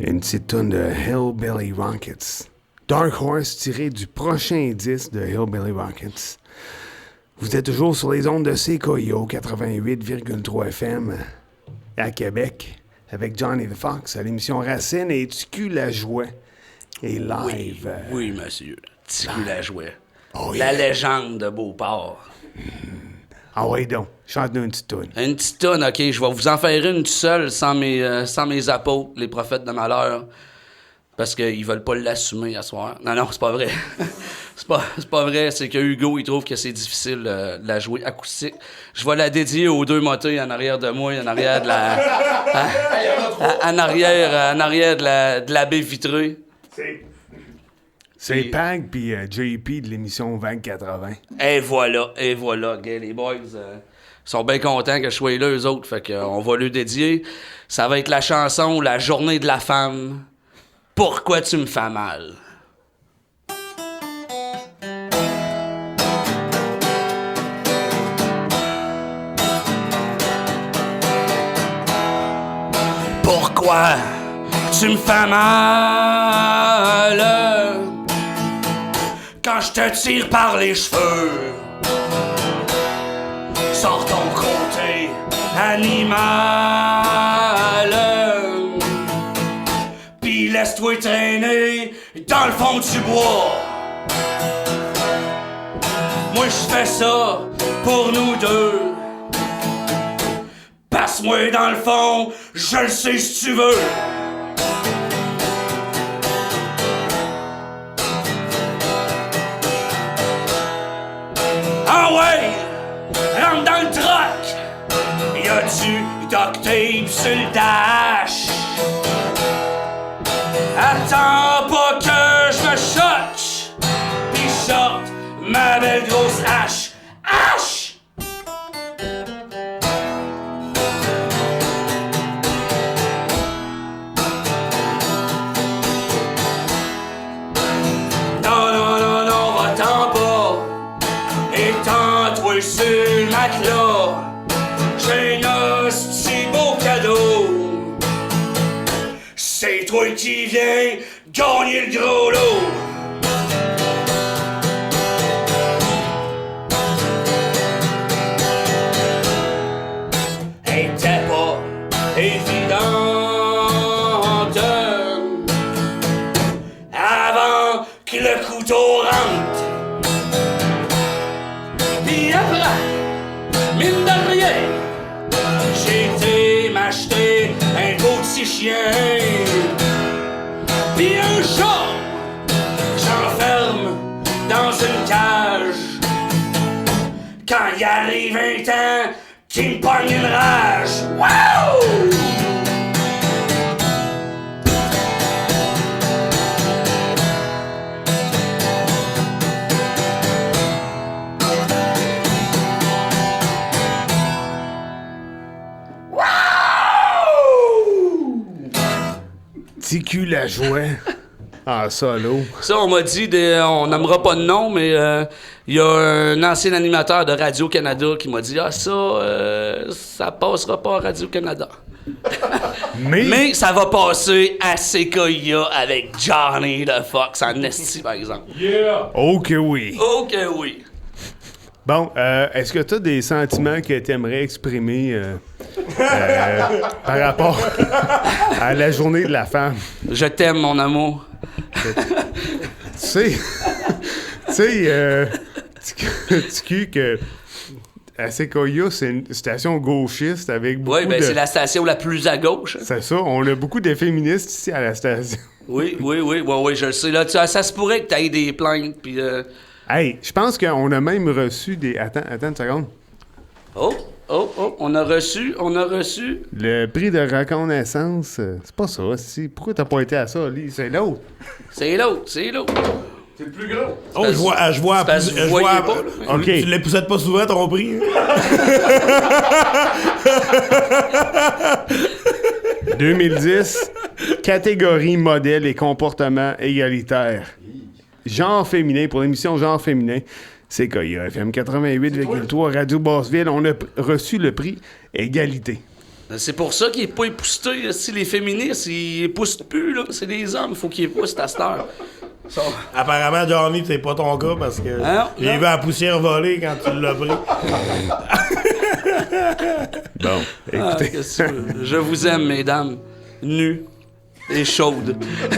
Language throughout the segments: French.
Une petite toune de Hillbilly Rockets. Dark Horse tiré du prochain disque de Hillbilly Rockets. Vous êtes toujours sur les ondes de CKIO 88,3 FM à Québec avec Johnny the Fox à l'émission Racine et TQ Lajoie et live. Oui, monsieur. TQ Lajoie. Oh, La légende de Beauport. Ah ouais donc, chante-nous une petite toune. Une petite toune, OK. Je vais vous en faire une tout seul, sans mes apôtres, les prophètes de malheur. Parce qu'ils veulent pas l'assumer à soir. Non, c'est pas vrai. c'est pas vrai. C'est que Hugo, il trouve que c'est difficile de la jouer acoustique. Je vais la dédier aux deux motos en arrière de moi, en arrière de la... en arrière de la baie vitrée. C'est Pag puis JP de l'émission 2080. Et voilà. Okay, les boys sont bien contents que je sois là, eux autres. Fait qu'on va leur dédier. Ça va être la chanson « La journée de la femme ». Pourquoi tu me fais mal? Pourquoi tu me fais mal? Quand je te tire par les cheveux, sors ton côté animal. Puis laisse-toi traîner dans le fond du bois. Moi je fais ça pour nous deux. Passe-moi dans le fond, je le sais si tu veux. Ah ouais, rentre dans le truck. Y'a du duct tape sur le dash. Attends pas que je me choque. Pis sorte ma belle grosse hache. Hache! Non, va-t'en pas. Étends-toi sur le matelas. J'ai un hostie beau cadeau. C'est toi qui viens gagner le gros lot. Elle était pas évidente avant que le couteau rentre. Puis après, mine de rien, j'ai été m'acheter un beau petit chien. Pis un chat, j'enferme dans une cage. Quand il arrive un temps qui me pogne une rage. Wow! TQ Lajoie en solo. Ça, on m'a dit, on n'aimera pas de nom, mais il y a un ancien animateur de Radio-Canada qui m'a dit « Ah, ça passera pas à Radio-Canada. » Mais ça va passer à CKIA avec Johnny the Fox en esti, par exemple. Yeah! Oh que oui! Oh que oui! Bon, est-ce que tu as des sentiments que tu aimerais exprimer par rapport à la journée de la femme? Je t'aime, mon amour. Tu sais, TQ, que à CKIA, c'est une station gauchiste avec beaucoup de... c'est la station la plus à gauche. Hein? C'est ça, on a beaucoup de féministes ici à la station. Oui, je le sais. Là, ça se pourrait que tu aies des plaintes, puis... Hey, je pense qu'on a même reçu des... Attends une seconde. Oh, on a reçu. Le prix de reconnaissance, c'est pas ça, si. Pourquoi t'as pas été à ça, Lee? C'est l'autre. C'est l'autre. C'est le plus gros. Oh, je vois. Pas, OK. Tu l'épousettes pas souvent, ton prix? « 2010, catégorie modèle et comportement égalitaire. Genre féminin, pour l'émission Genre féminin. C'est CKIA FM 88,3 Radio Basseville. On a reçu le prix Égalité. C'est pour ça qu'il est pas épousseté. Si les féministes, ils épousent plus, là. C'est des hommes, faut qu'ils épousent à cette heure. Ça. Apparemment, Johnny, c'est pas ton cas parce que j'ai vu la poussière voler quand tu l'as pris. Bon, écoutez. Qu'est-ce que tu veux? Je vous aime, mesdames. Nues et chaudes.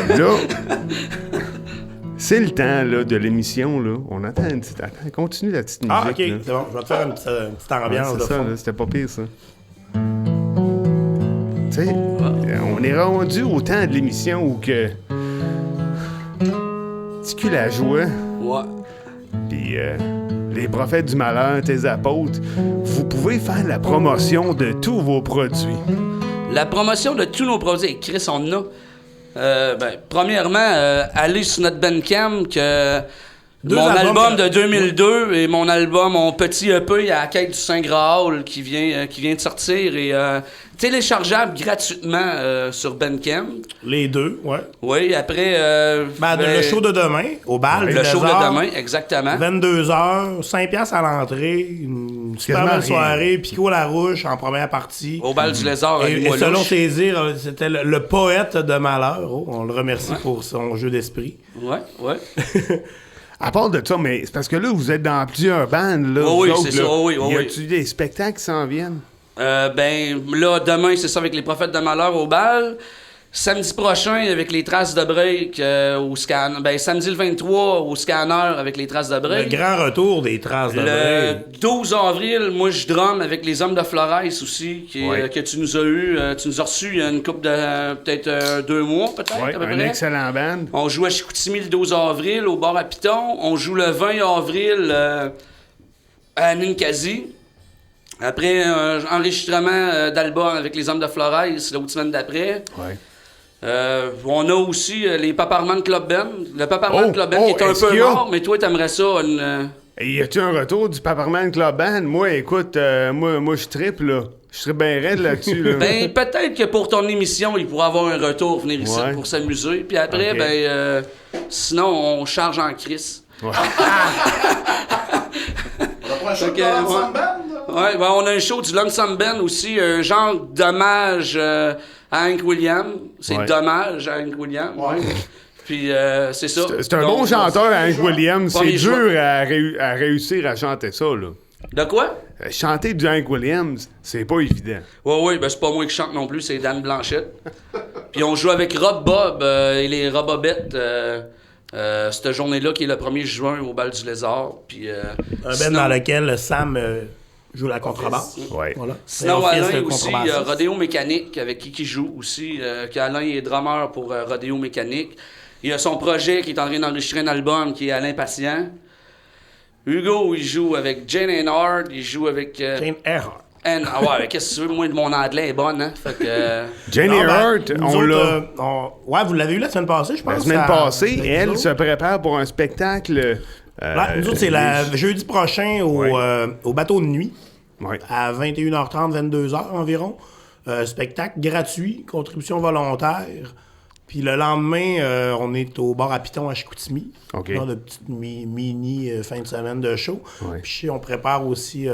Là, c'est le temps là, de l'émission. Là. On attend une petite... Attends, continue la petite musique. Ah, OK, là. c'est bon. Je vais te faire une petite ambiance Ouais, de c'est ça, fond. là, c'était pas pire, ça. Tu sais, on est rendu au temps de l'émission où que... Ticu la joie, Ouais. puis les prophètes du malheur, tes apôtres, vous pouvez faire la promotion de tous vos produits. La promotion de tous nos produits. Chris, on en a. Premièrement, allez sur notre Bandcamp que mon album de 2002 et mon petit EP à la quête du Saint Graal qui vient de sortir et téléchargeable gratuitement sur Bandcamp. Les deux, ouais. Oui, après... Le show de demain, au bal. Le show de demain, exactement. 22h, 5$ à l'entrée, une super Quasiment belle rien. soirée, Pico Larouche en première partie. Au bal du Lézard, à Et Limoilou. selon tes dires, c'était le poète de malheur. Oh, on le remercie pour son jeu d'esprit. Ouais. À part de ça, mais c'est parce que là, vous êtes dans plusieurs bandes, là. Oh vous oui, autres, c'est là. ça, oh oui, Y oh a-tu des spectacles qui s'en viennent? Là, demain, c'est ça avec les prophètes de malheur au bal. Samedi prochain, avec les traces de break au scanner. Samedi le 23 au scanner avec les traces de Le break. grand retour des traces de Le break. 12 avril, moi, je drum avec les Hommes de Flores aussi, que tu nous as eu. Tu nous as reçus il y a une couple de... peut-être 2 mois, peut-être, Oui, à peu un près. excellent band. On joue à Chicoutimi le 12 avril, au bar à Piton. On joue le 20 avril à Ninkasi. Après, enregistrement d'album avec les Hommes de Flores, l'autre semaine d'après. Ouais. On a aussi les Paparman Club Band. Le Paparman Club Band qui est un est-ce peu qu'il y a- mort, mais toi, t'aimerais ça Et y a-tu un retour du Paparman Club Band? Moi, écoute, moi je trippe, là. Je serais bien raide là-dessus, là. peut-être que pour ton émission, il pourra avoir un retour, venir ici Ouais. pour s'amuser. Puis après, Ok. sinon, on charge en crise. Ouais. On apprend un show Ok, de Laurent ouais. Samband, là. Ouais, on a un show du Lonesome Band aussi, un genre d'hommage à Hank Williams. C'est Ouais. dommage à Hank Williams. Ouais. Puis c'est ça. C'est un Donc, bon chanteur, Hank Williams. C'est Premier dur choix. à réussir à chanter ça, là. De quoi? Chanter du Hank Williams, c'est pas évident. Ouais, c'est pas moi qui chante non plus, c'est Dan Blanchette. Puis on joue avec Rob Bob et les Robobettes cette journée-là qui est le 1er juin au Bal du Lézard. Puis, Un sinon- band dans lequel Sam joue la contrebasse. Ouais. Voilà. Sinon, Et office Alain de aussi, contrebassiste. Rodéo Mécanique, avec qui joue aussi. Alain est drummer pour Rodéo Mécanique. Il a son projet qui est en train d'enregistrer un album qui est Alain Patient. Hugo, il joue avec Jane Earhart, il joue avec... Jane Earhart. Ah ouais, qu'est-ce que tu veux? Moi, mon anglais est bon, hein? Fait que... Jenny Non, ben, Hurt, nous on autres, l'a. ouais, vous l'avez eu la semaine passée, je pense. La semaine à- passée, avec elle nous se autres. prépare pour un spectacle. Ouais, nous autres, c'est jeudi prochain au bateau de nuit, Ouais. à 21h30, 22h environ. Spectacle gratuit, contribution volontaire. Puis le lendemain, on est au bar à Piton à Chicoutimi. OK. Dans de petite mini fin de semaine de show. Ouais. Puis on prépare aussi...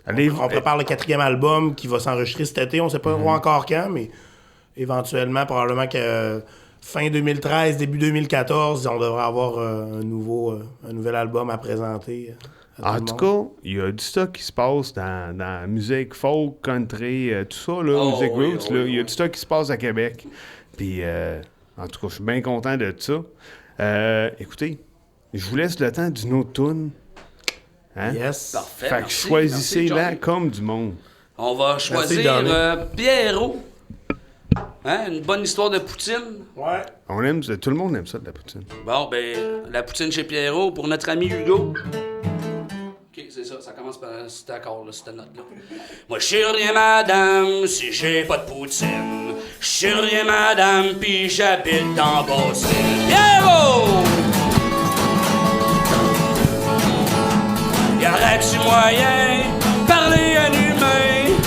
Allez, on prépare le 4e album qui va s'enregistrer cet été. On ne sait pas encore quand, mais éventuellement, probablement que fin 2013, début 2014, on devrait avoir un nouvel album à présenter. En tout cas, il y a du stock qui se passe dans la musique folk, country, tout ça, là, Oh, music oui, roots. oh, là. oui, Il y a oui. du stock qui se passe à Québec. Puis, en tout cas, je suis bien content de ça. Écoutez, je vous laisse le temps d'une autre toune. Hein? Yes. Parfait, Fait que merci, choisissez-la merci, Johnny. comme du monde. On va choisir Johnny. Pierrot. Hein? Une bonne histoire de poutine. Ouais. On aime ça, tout le monde aime ça, de la poutine. Bon, la poutine chez Pierrot pour notre ami Hugo. OK, c'est ça. Ça commence par cet accord, là, cette note-là. Moi, je sais rien, madame, si j'ai pas de poutine. Je sais rien, madame, pis j'habite dans Bastille. Pierrot! Y aurait-tu moyen de parler à un humain?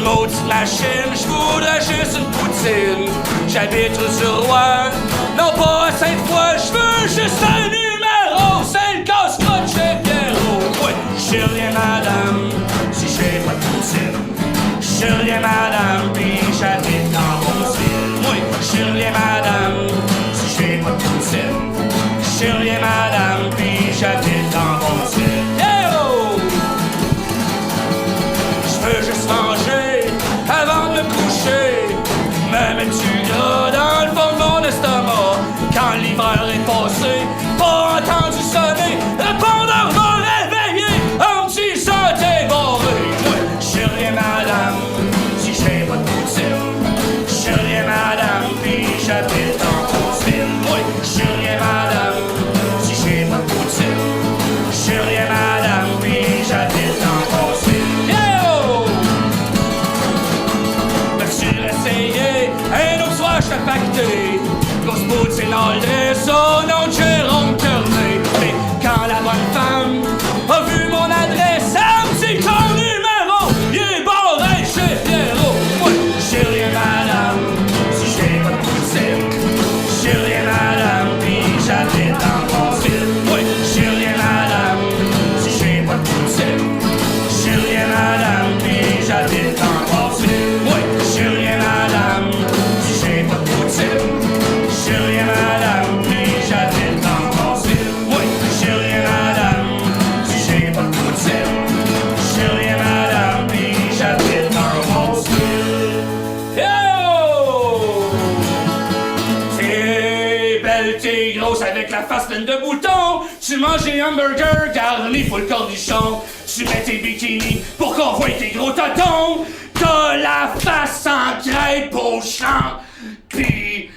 Maudite machine, je voudrais juste une poutine. J'habite sur Roi, non pas à Sainte-Foy, je veux juste un numéro. C'est le casse-croûte chez Pierrot. Ouais, je sais rien, madame, si j'ai pas de poutine. Je suis rien madame, puis j'habite dans Roseville. Oui, je suis rien madame, si j'ai pas de poutine. Je suis rien madame, puis j'habite dans Roseville. Hey oh! Je veux juste manger avant de me coucher. Me mets-tu gras dans le fond de mon estomac? Quand l'hiver est passé, pas entendu sonner, le répondeur va réveiller en me disant t'es barré. Moi, je suis rien madame, si j'ai pas de poutine. Je suis rien madame, puis j'habite en Roseville. Moi, je suis rien madame, si j'ai pas de poutine. Je suis rien madame, puis j'habite en Roseville. Yeah! Veux-tu l'essayer? Un autre soir, je t'ai pacté. Grosse poutine all dress, au nom de Jérôme Turné. Mais quand la bonne femme a vu mon adresse, elle me dit ton numéro, il est barré chez Pierrot. Moi, j'ai rien madame, si j'ai pas de poutine. J'ai rien madame, puis j'habite en Roseville. Oui, j'ai rien madame, si j'ai pas de poutine. J'ai rien madame, puis j'habite en Roseville. Oui, j'ai rien madame, si j'ai pas de poutine. J'ai rien madame, puis j'habite en Roseville. Oui, j'ai rien madame, si j'ai pas de poutine. J'ai rien madame, puis j'habite en Roseville. Yo! T'es belle, t'es grosse avec la face pleine de boutons. Tu manges des hamburgers garnis full cornichon. Tu mets tes bikinis pour qu'on voie tes gros totons. T'as la face en crêpe au champ. Pis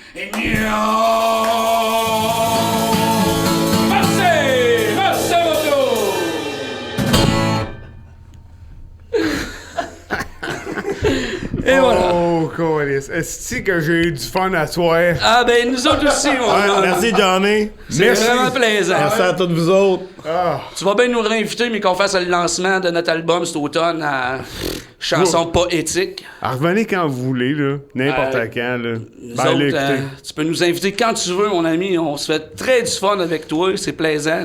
merci! Merci beaucoup! Et voilà. Oh, câlisse. Est-ce que j'ai eu du fun à soir? Ah ben nous autres aussi, on a... Merci, Johnny. C'est Merci. vraiment plaisant. Merci à tous vous autres. Ah, Tu vas bien nous réinviter, mais qu'on fasse le lancement de notre album cet automne à Chansons poétiques. revenez quand vous voulez, là. N'importe quand, là. Nous Ben, là, autres, écoutez. tu peux nous inviter quand tu veux, mon ami. On se fait très du fun avec toi. C'est plaisant.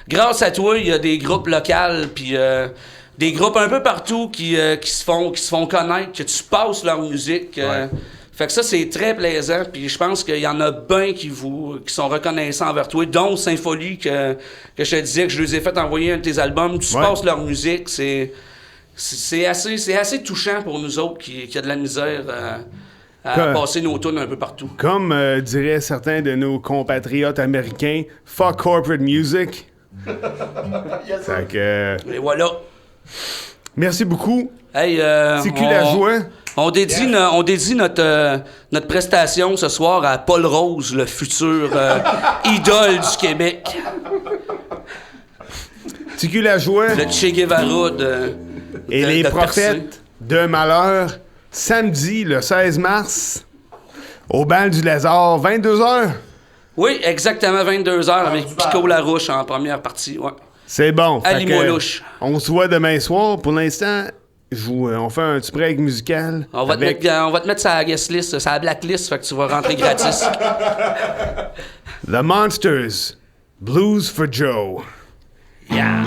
Grâce à toi, il y a des groupes locaux, puis des groupes un peu partout qui se font connaître, que tu passes leur musique. Fait que ça, c'est très plaisant. Puis je pense qu'il y en a bien qui sont reconnaissants envers toi, dont Sympholie, que je te disais que je les ai fait envoyer un de tes albums. Tu passes leur musique. C'est assez touchant pour nous autres qui a de la misère à passer nos tunes un peu partout. Comme diraient certains de nos compatriotes américains, fuck corporate music. Fait que, Et voilà. merci beaucoup. Hey, C'est cul la joie. On dédie notre prestation ce soir à Paul Rose, le futur idole du Québec. C'est cul la joie. Le Che Guevara Et les prophètes de malheur, samedi, le 16 mars, au bal du Lézard, 22h. Oui, exactement 22h avec Pico Larouche en première partie. Ouais. C'est bon. Ali Fait que, Molouche. on se voit demain soir. Pour l'instant, on fait un petit break musical. On va te mettre sa guest list, sa blacklist, fait que tu vas rentrer gratis. The Monsters, Blues for Joe. Yeah.